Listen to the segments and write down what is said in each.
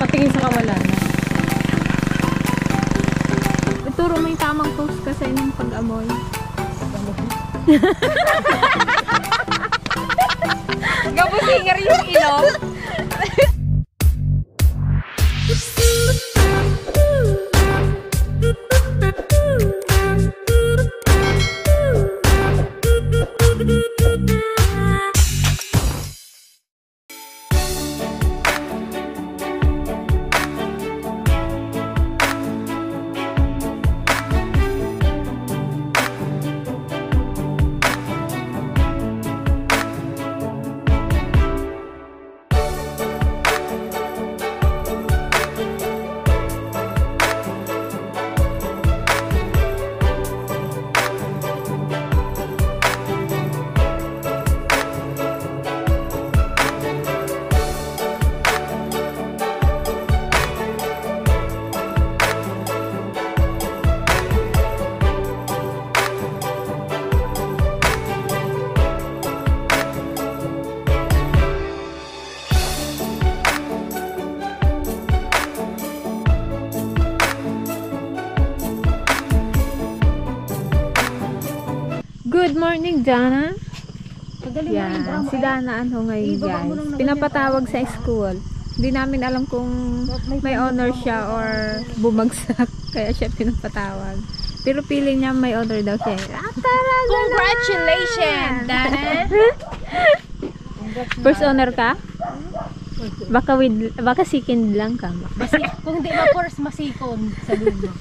Patingin sa kawalan. Ituro mo yung tamang pose ka sa inyong pag-amoy. Gabusinger yung ilong. Good morning, Dana. Yan, si Dana ano ngayon guys. Pinapatawag sa school. Hindi namin alam kung may honor siya or bumagsak. Kaya siya pinapatawag. Pero feeling niya may honor daw siya. Congratulations, Dana! First honor ka? Baka second lang ka. Kung hindi ba first, masikon sa dulo.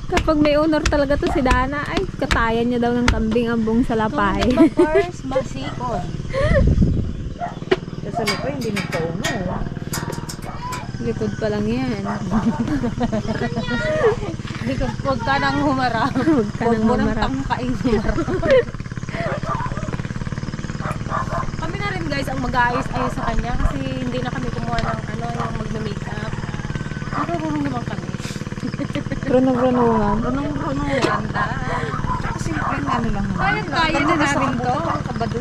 Kapag may honor talaga to si Dana, ay katayan niya daw ng kambing ambong sa lapay. Kung hindi ba first, masikon. Sa lapay, hindi nagka-honor. Likod pa lang yan. Huwag ka nang humarap. Huwag mo nang tangkain humarap. Kami na rin guys ang mag-aayos-ayos sa kanya kasi hindi na kami kumuha ng yung magme-makeup. Marunong naman kami. Runong-runungan. Runong-runungan. Kasi ano lang naman. Kaya na namin to.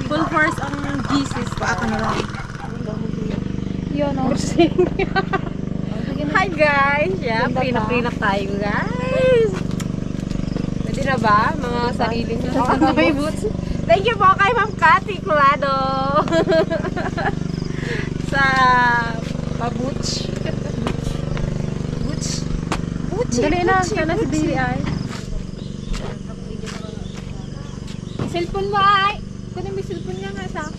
Full force ang Jesus. Paaka na lang. Yun o. Hi guys! Yeah, pinak-pinak tayo guys! Pwede na ba? Mga sariling boots. Thank you po kay Ma'am Cathy Culado sa paboots. Dali na, sana si Billy ay. Cellphone mo ay. Kunin mo yung cellphone niya nga sa.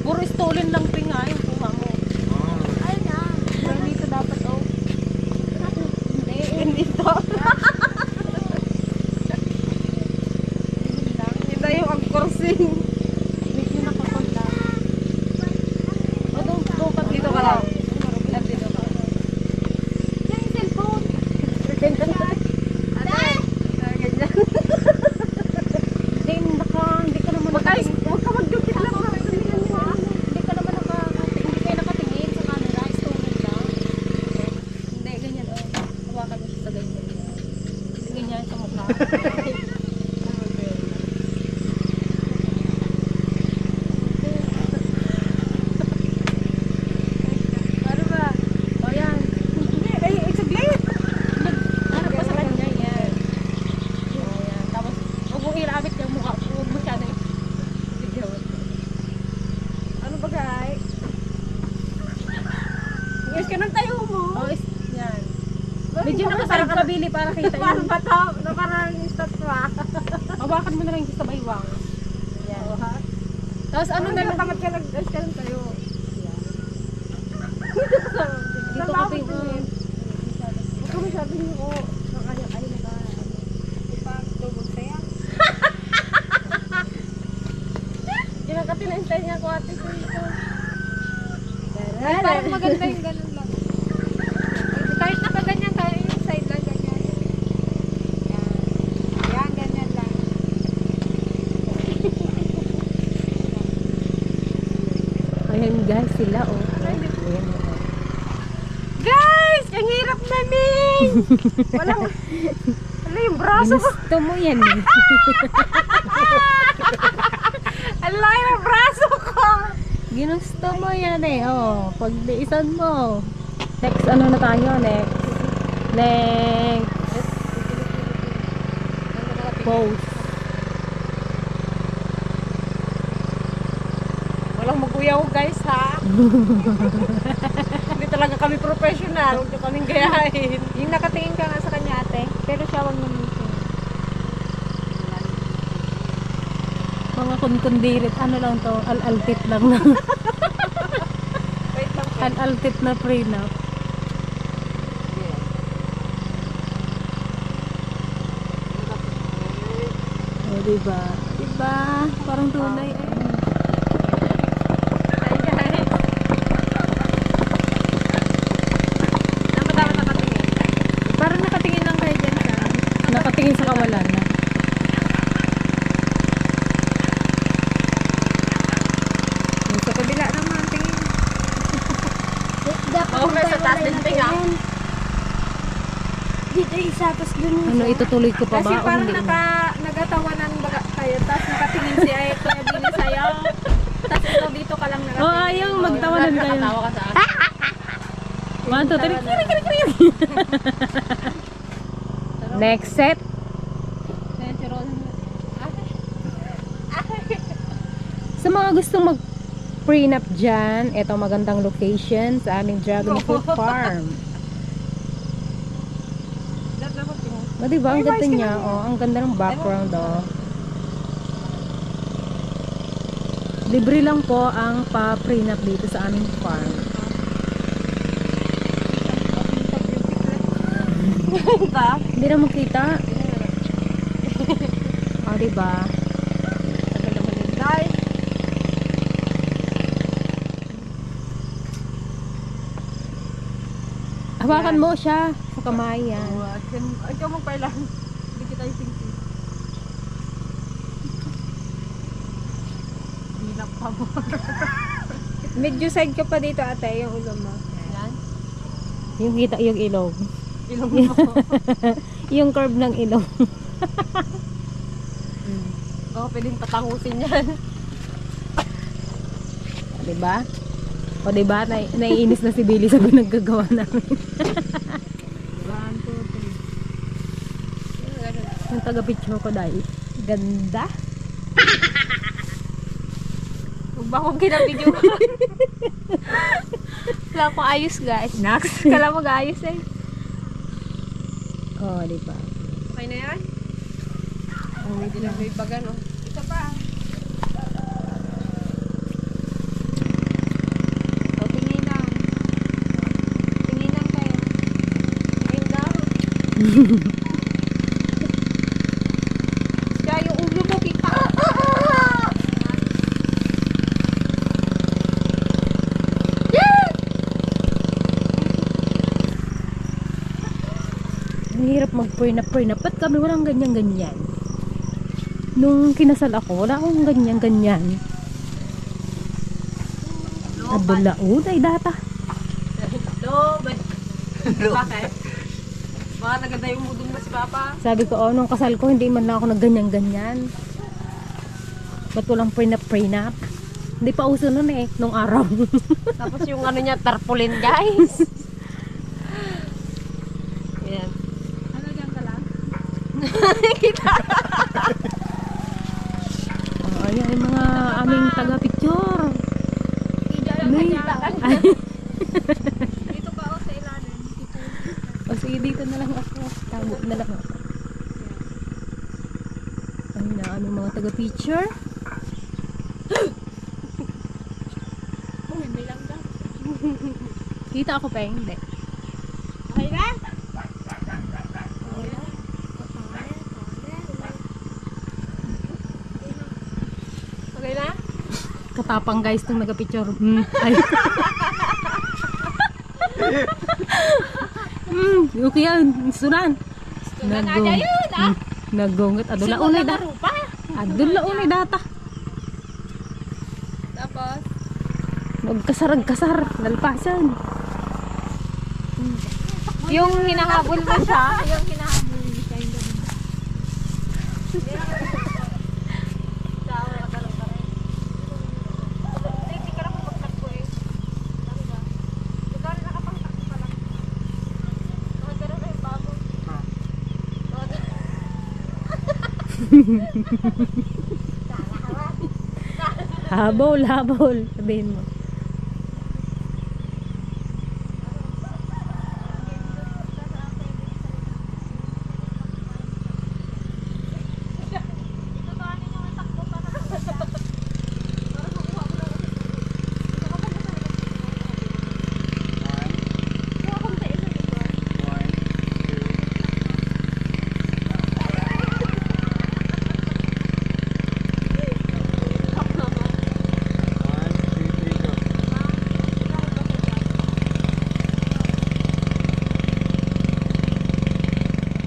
Puro stolen lang pinga yung kuha mo. Ay na. Pero dito dapat oh. Hindi to. Kita yung ang-coursing. Dito ka lang. Dito ka. Yan yung cellphone. Ganyan. Hindi ka naman nakatingin. Huwag ka mag-dupit lang. Hindi ka naman hindi kayo nakatingin sa camera. Stolen lang. Hindi, ganyan. Hawakan mo siya sa ganyan. Ganyan sa mukha. Medyo nakasarap ka, Billy, para kita yun. Parang bato, parang estatwa. Hawakan mo na lang sa baywang. Yan. Tapos ano na lang? Bakit ka nag-guys ka lang tayo? Dito ka tingin. Huwag ka masyado nyo ko. Ay, ipag-tubog saya. Kinakatinantay niya ko ate ko ito. Parang maganda yung ganun lang. Kahit nakaganyan tayo yung side lang ganyan. Yan, ganyan lang. Ayan guys sila oh. Guys! Ang hirap namin! Walang... Wala yung braso ko. Gusto mo yan eh. Ang laki ng braso ko! Ginusto mo yan eh. Oh, pagdiisan mo. Next, ano na tayo? Next. Pose. Walang mag-uyaw guys ha. Hindi talaga kami professional. Huwag nyo kaming gayahin. Yung nakatingin ka nga sa kanya ate. Pero siya wag naman siya. Mga kunkundirit. Ano lang to? Al-altit lang na. Wait lang po. Al-altit na prenup. O diba? Diba? Parang tunay eh. Ay guys. Dapat nakatingin. Parang nakatingin lang kayo dyan sa nakatingin sa kawalan na. Yung sa kabila naman, tingin. Oo, may sa taas din tinga. Dito isa, tapos ganun. Ano, itutuloy ko pa ba? Kasi O parang hindi? nagatawanan baga kayo, tapos nakatingin si Ay, Kuya Billy sa'yo. Tapos ikaw dito ka lang nakatingin. Oh, ayaw, magtawanan kayo. Nakatawa ka sa akin. 1, 2, 3, kiri. Next set. Sa mga gustong mag-prenup dyan, ito magandang location sa aming Dragon Fruit Farm. O, diba? Ang ganda niya. Oh, ang ganda ng background. Oh. Libre lang po ang pa-prenup dito sa aming farm. Hindi na makita. O, diba? Hawakan mo siya sa kamay yan. Ikaw magpailan. Hindi kita isingki. Hilap pa mo. Medyo side ka pa dito ate, yung ulo mo. Yan. Yung kita, yung ilong. Ilong mo. Yung curve ng ilong. Oo, pwedeng patangusin yan. Diba? O diba, naiinis na si Billy sa pinaggagawa namin. Yung taga-picture ko dahil. Ganda. Huwag ba akong kinabidyo? Wala akong ayos guys. Next. Kala mo ayos eh. O, diba? Okay na yan? Hindi na may bagan oh. Isa pa. O, tinginan. Tinginan kayo. Tingin daw. Kaya yung ulo mo kita. Ang hirap mag-prenup. Ba't kami walang ganyan-ganyan? Nung kinasal ako, wala akong ganyan-ganyan. Adulaon ay data. Lobat. Bakit? Baka naganda yung mudong na si Papa. Sabi ko, oh, nung kasal ko, hindi man lang ako nagganyan-ganyan. Ba't walang prenup? Hindi pa uso nun eh, nung araw. Tapos yung ano niya, tarpaulin guys. Yan. Ano dyan ka lang? Oh, ayan yung mga aming taga-picture. Ay, Dito ka o sa ilalim. o sige, dito na lang ako. Tago na lang ako. Ayun na aming mga taga-picture. Hindi lang ka. Kita ako pa, hindi. Okay na? Okay na? Katapang guys nung nagka-picture. Ay. Okay yan. Sunan. Naggongot. Adula unay data. Adula unay data. Tapos? Nagkasarag-kasar. Nalpasan. Yung hinahabol mo siya. Yung hinahabol niya siya yung ganun. Habol, habol. Sabihin mo.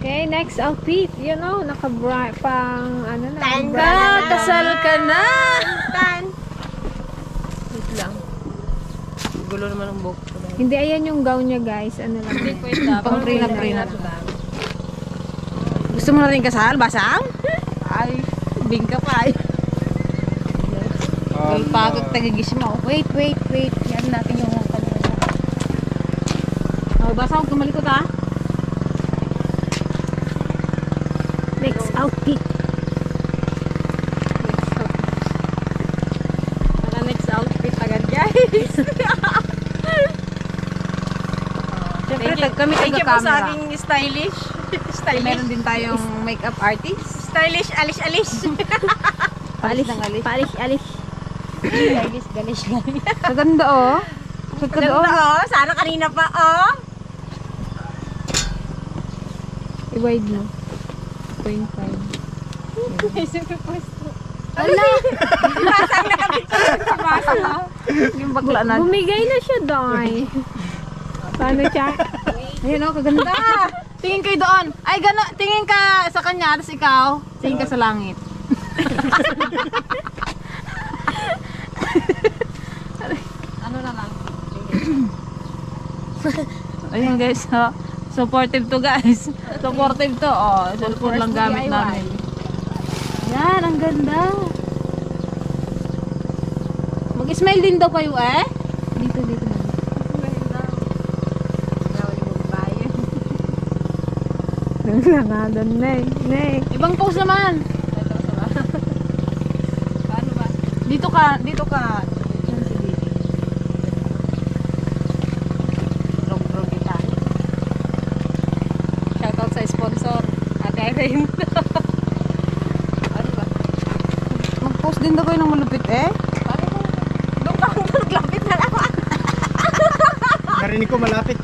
Okay, next outfit. You know, naka-bright pang ano na. Tanda, kasal ka na. Tan. Wait lang. Gulo naman ang buhok ko. Hindi, ayan yung gown niya, guys. Ano lang. Pang prina-prina. Gusto mo na rin kasal? Basang? Ay, bingka pa ay. Ay, pagod tagigis mo. Wait. Yan natin yung Oh, basang, kumalikot ha? Next outfit. Next outfit agad, guys. Siyempre, kami taga-camera. Sa aking stylish. Meron din tayong makeup artist. Stylish, alish. Palish, alish. Galis. Maganda oh. Maganda oh. Sana kanina pa oh. I-wide mo. 0.5. Ala! Basang nakabit sa basang oh. Yung bakla na. Bumigay na siya, Doy. Paano siya? Ayun oh, kaganda. Tingin kayo doon. Ay, gano'n. Tingin ka sa kanya, tapos ikaw, tingin ka sa langit. Ano na lang? Ayun guys, ha. Supportive to guys. Supportive to. Oh, cellphone lang gamit namin. Yan, ang ganda. Mag-smile din daw kayo eh. Dito. Doon na. Ibang pose naman. Paano ba? Dito ka. Rog kita. Shoutout sa sponsor. Ate Irene. Ano ba? Mag-post din daw kayo ng malupit eh. Bakit mo? Doon ka kung naglapit na lang. Narinig ko malapit.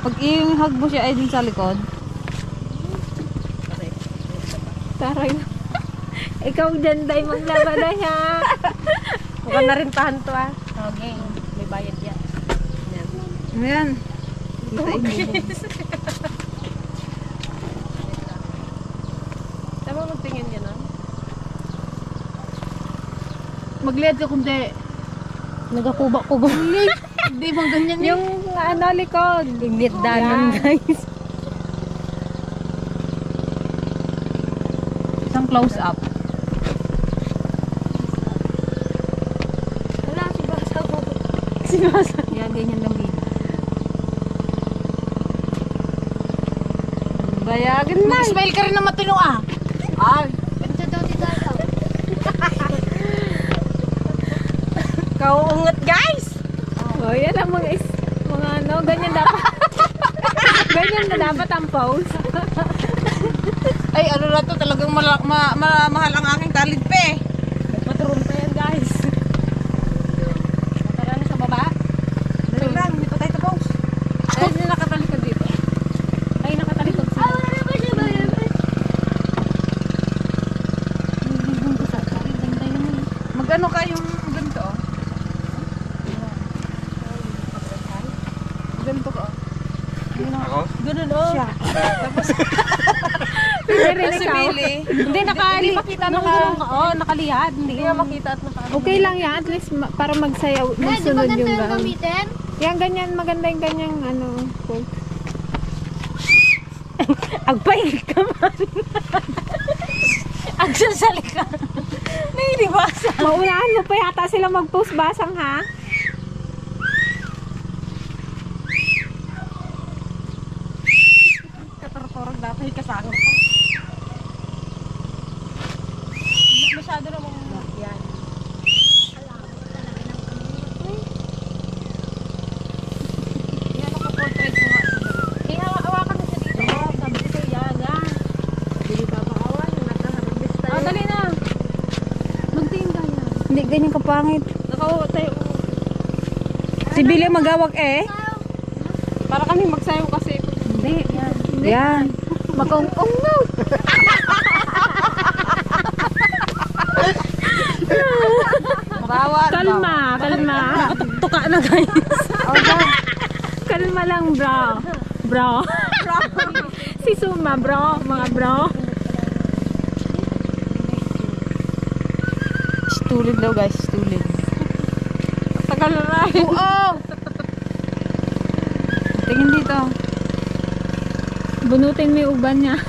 Pag i-hug mo siya ay din sa likod. Taray na. Ikaw dyan, Day, maglaba na siya. Mukhang narintahan to ah. Okay, may bayad yan. Ayan. Tama magtingin yan ah. Magliad ka kundi. Nagakubak-kubak. Hindi bang ganyan Yung ano, likod. Init danon guys. Isang close up. Wala, si Basa. Yan, ganyan lang din. Bayagan na. Mag-smile ka rin na matino ah. Ay. Ganda daw di daw. Kauungot guys. Oh, yan ang mga ano, ganyan dapat. Ganyan na dapat ang pose. Ay, ano na to, talagang mahal ang aking talid pe. Maturon pa yan guys. Tara na sa baba. Dali lang, hindi pa tayo tapos. Ay, hindi nakatalikod dito. Ay, nakatalikod sila. Ah, wala ba siya ba yan? Mag-ano kayong ganito? Ganito ka. Ako? Ganun oh. Siya. Pero Si ikaw. Billy. Hindi makita nakalihad. Hindi kaya makita at Okay lang yan. At least para magsayaw. Magsunod yung gown. gamitin? Yan, ganyan. Maganda yung ganyang ano, pose. Agpay ka man. Agsasali ka. Nainiwasan. Maunahan mo pa yata sila mag-post basang ha? Katortorog dati kasama ko. Masyado namang yan. Yan ako portrait mo nga. Kaya hawakan mo siya dito. Sabi ko yan, yan. Hindi pa maawan. Nakaharabis tayo. Dali na. Magtingin ka yan. Hindi ganyan kapangit. Nakawa tayo. Si Billy magawag eh. Para kami magsayaw kasi. Hindi, yan. Yan. Makong-ong no. Bawal. Kalma, kalma. Tuka na guys. Kalma lang bro. Bro. Si Suma bro, mga bro. Tulid daw guys, tulid. Tagal na rin. Oo! Tingin dito. Bunutin mo yung uban niya.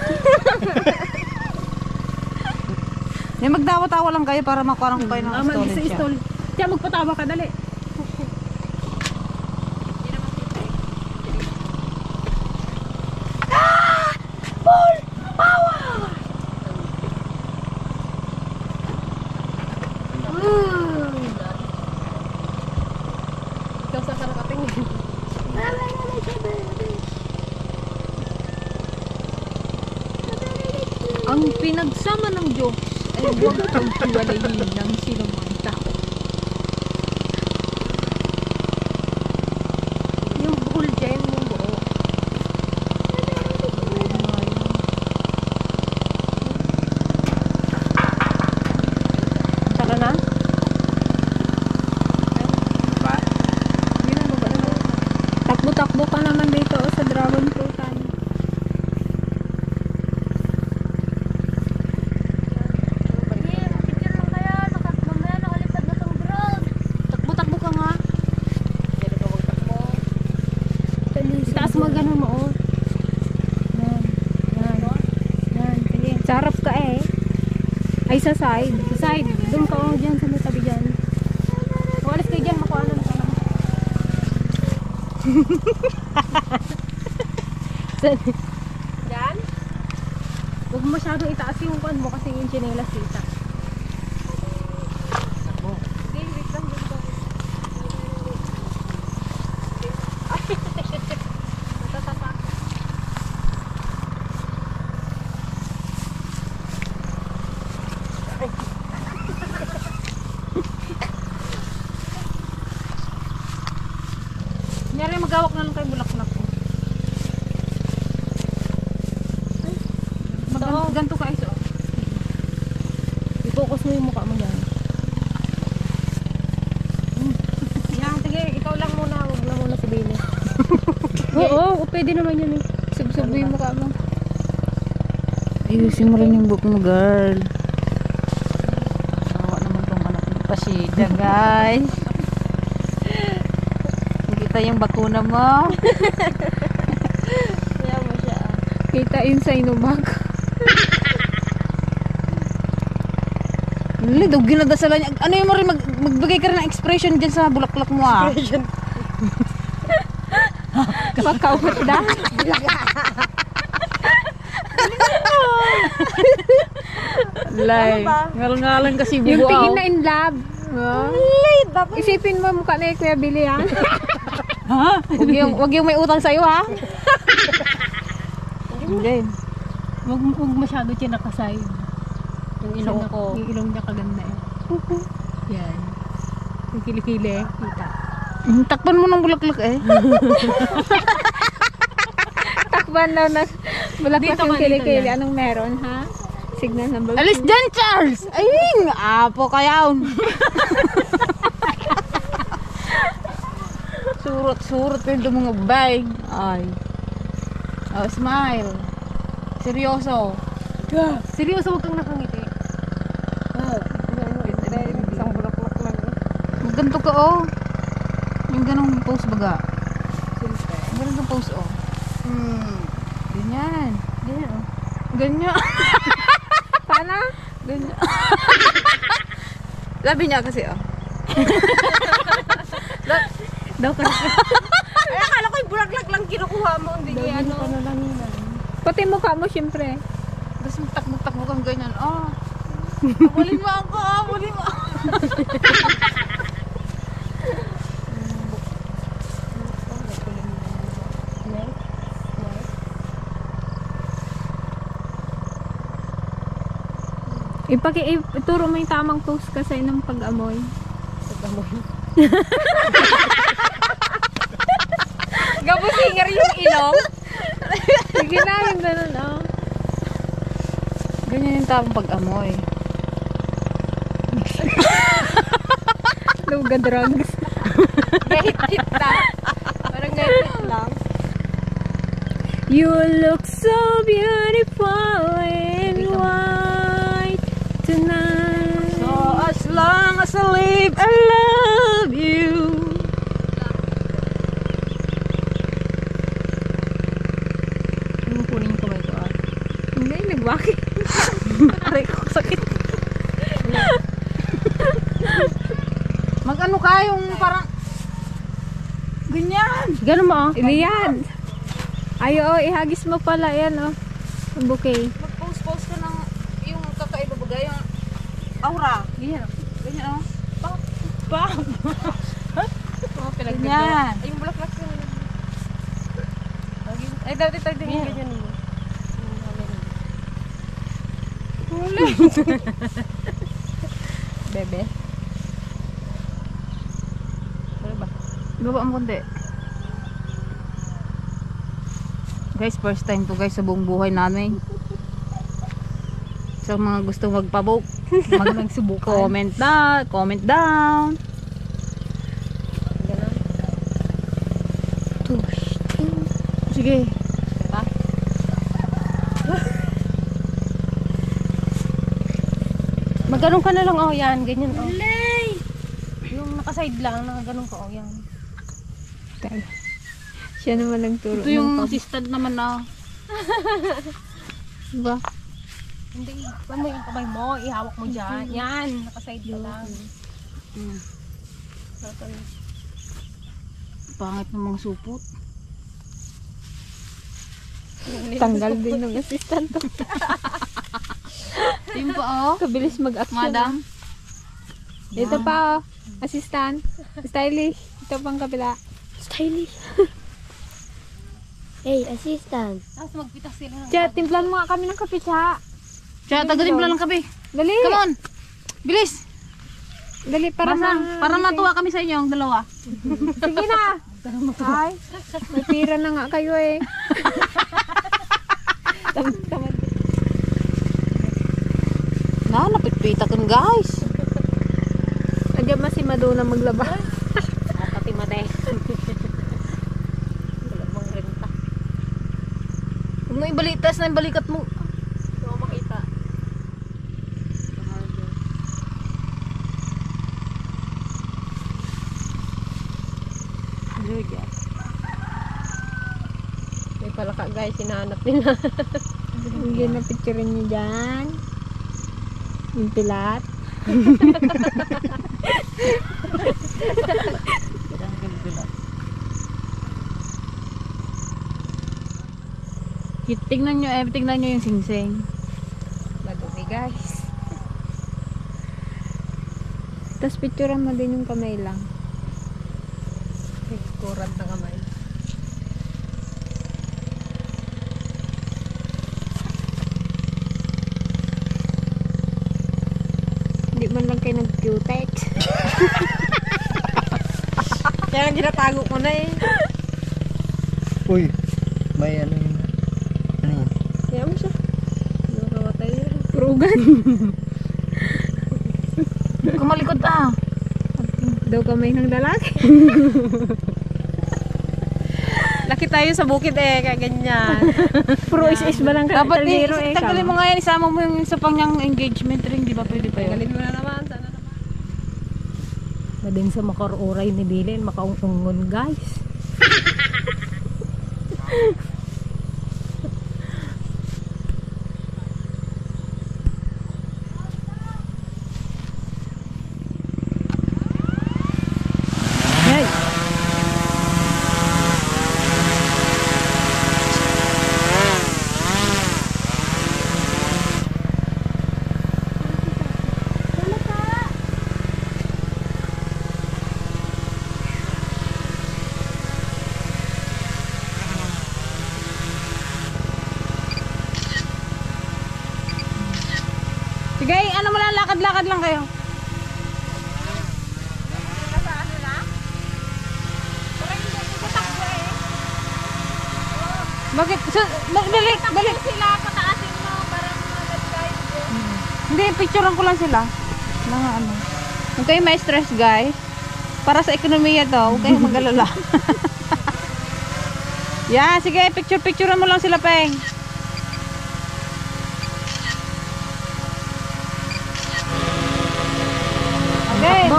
Magdawa-tawa lang kayo para makuha ko kayo ng storage siya. Kaya magpatawa ka, dali. Ikaw sa karakating. Ang pinagsama ng jokes ay huwag paghiwalayin ng sinumang tao. Yung buhol dyan, yung buo. Saka na? Takbo-takbo ka naman dito sa dragon fruitan. Takbo-takbo ka nga. Itaas mo ganun mo, oh. Yan. Sige. Sa harap ka eh. Ay, sa side. Sa side, doon ka, oh, dyan, sa may tabi dyan. Walis kayo dyan, makuha na ka lang. Dyan? Huwag masyadong itaas yung kuan mo kasi yung chinelas kita. Okay, wait lang dyan ko. Natatapak. Nyari magawak na lang kayo bulaklak ko. Ganto ka iso. I-focus mo yung mukha mo dyan. Yan, sige, ikaw lang muna. Huwag na muna si Billy. Oo, pwede naman yun eh. Sub-sub yung mukha mo. Ayusin mo rin yung book mo, girl. Awa naman tong anak ni Pasida, guys. Kita yung bakuna mo. Kaya mo siya. Kita yun sa inubag. Lili, daw ginadasalan niya. Ano yung mo rin, magbigay ka rin ng expression dyan sa bulaklak mo, ah. Expression. Makawat na. Lay. Ngal-ngalan kasi bubuaw. Yung tingin na in love. Isipin mo mukha na Kuya Billy ha. Ha? Wag yung may utang sa'yo, ha? Hindi. Wag masyado siya nakasay. Yung ilong ko. Yung ilong niya kaganda eh. Yan. Yung kilikili, kita. Takpan mo ng bulaklak eh. Takban daw na bulaklak Dito yung ka, kilikili. dito Anong meron ha? Signal number 2. Alis dyan, Charles! Ayun! Apo kayaw! Surot-surot yung mga bag. Ay. Oh, smile. Seryoso. Seryoso, huwag kang nakangiti. Isang bulaklak lang. Ganito ka, oh. Yung ganong pose baga. Ganun yung pose, oh. Ganyan. Ganyan oh. Ganyan. Paano? Ganyan. Labi niya kasi oh. Daw ka. Ay, akala ko yung bulaklak lang kinukuha mo. Hindi niya ano. Pati mukha mo syempre. Tapos magtakbo kang ganyan. Oh. Abulin mo ako. Abulin mo. Ituro mo yung tamang pose kasi ng pag-amoy. Gabusinger yung ilong. Sige na, yung ganun, oh. Ganyan yung tamang pag-amoy. Luga drugs. Gahit-hit lang. Parang gahit-hit lang. You look so beautiful in white tonight. So as long as I live, I love you. Ano mo kunin yung kamay ko ah? Hindi, nagwaki. Aray ko, sakit. Mag-ano ka yung parang ganyan. Ganun mo ah. Iliyan. Ay, oo, ihagis mo pala yan, oh. Ang bouquet. Mag-post ka ng yung kakaiba bagay, yung aura. Ganyan. Ganyan oh. Bam! Ganyan. Ay, yung bulaklak yun. Ay, dati tayo din yung ganyan mo. Bebe. Ano ba? Ibaba ang konti. Guys, first time to guys sa buong buhay namin. Sa mga gustong magpabok, comment down. Ganun. Sige. Diba? Magganong ka na lang, oh, yan. Ganyan, oh. Yung nakaside lang, nakaganon ka, oh, yan. Siya naman nagturo. Ito yung assistant naman na. Diba? Hindi, ipan mo yung kamay mo, ihawak mo dyan. Yan, nakaside ka lang. Pangit ng mga supot. Tanggal din ng assistant. Yung pa oh. Kabilis mag-action. Madam. Ito pa, oh. Assistant. Stylish. Ito pang kabila. Stylish. Hey, assistant. Tapos magpitas sila ng Tiya, timplan mo nga kami ng kape, Tiya. Tiya, tagatimpla lang kape. Dali. Come on. Bilis. Dali, para Para matuwa kami sa inyo, ang dalawa. Sige na. Ay, may pira na nga kayo eh. Tamad. Na, napitpita kan guys. Agad mas si Madonna maglaba. pati mate. Wala mong renta. Huwag mo ibalitas na yung balikat mo. Hindi ko makita. May palaka guys, hinahanap nila. Hindi na picturein niyo dyan. Yung pilat. Tingnan nyo yung singsing. Madumi guys. Tapos picturean mo din yung kamay lang. Kurang na kamay. Hindi man lang kayo nag-cutex. Kaya ginatago ko na eh. Uy, may ano yun? Ano yun? Kaya mo siya. Nakawatay niya. Prugan. Kumalikot ah. Daw kamay ng lalaki. Laki tayo sa bukid eh, kaya ganyan. Pro is ba lang Dapat kaliro eh. tanggalin mo nga yan, isama mo yung isa pang niyang engagement ring, di ba pwede pa yun? Galin mo na naman, sana naman. Madin sa makaruray ni Bilin, makaungungon guys. lakad lang kayo. Bakit? Dali. Sila, pataasin mo para mag-guide. Hindi, picturean ko lang sila. Mga ano. Huwag kayong may stress, guys. Para sa ekonomiya to, huwag kayong mag-alala. Yan, sige, picturean mo lang sila, Peng. Okay.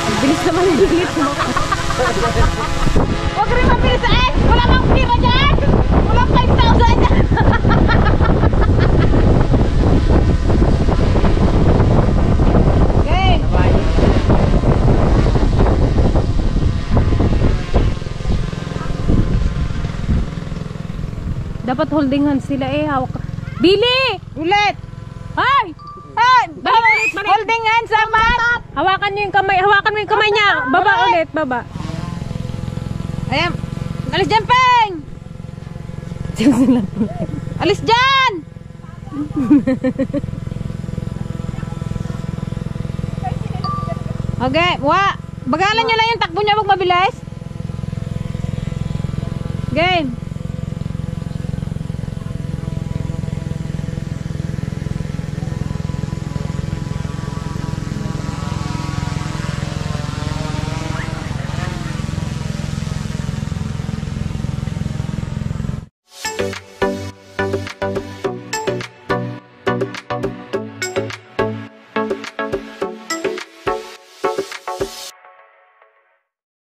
Ang bilis naman yung bilis mo. Huwag rin mabilis sa X. Wala mang pira dyan. Walang 5,000 dyan. Okay. Dapat holding hands sila eh. Hawak. Billy! Ulit! Ay! Ay! Holding hands dapat! Hawakan niyo yung kamay. Hawakan mo yung kamay niya. Baba ulit. Baba. Ayan. Alis dyan, Peng! Alis dyan! Okay. Bagalan nyo lang yung takbo niya. Huwag mabilis. Game.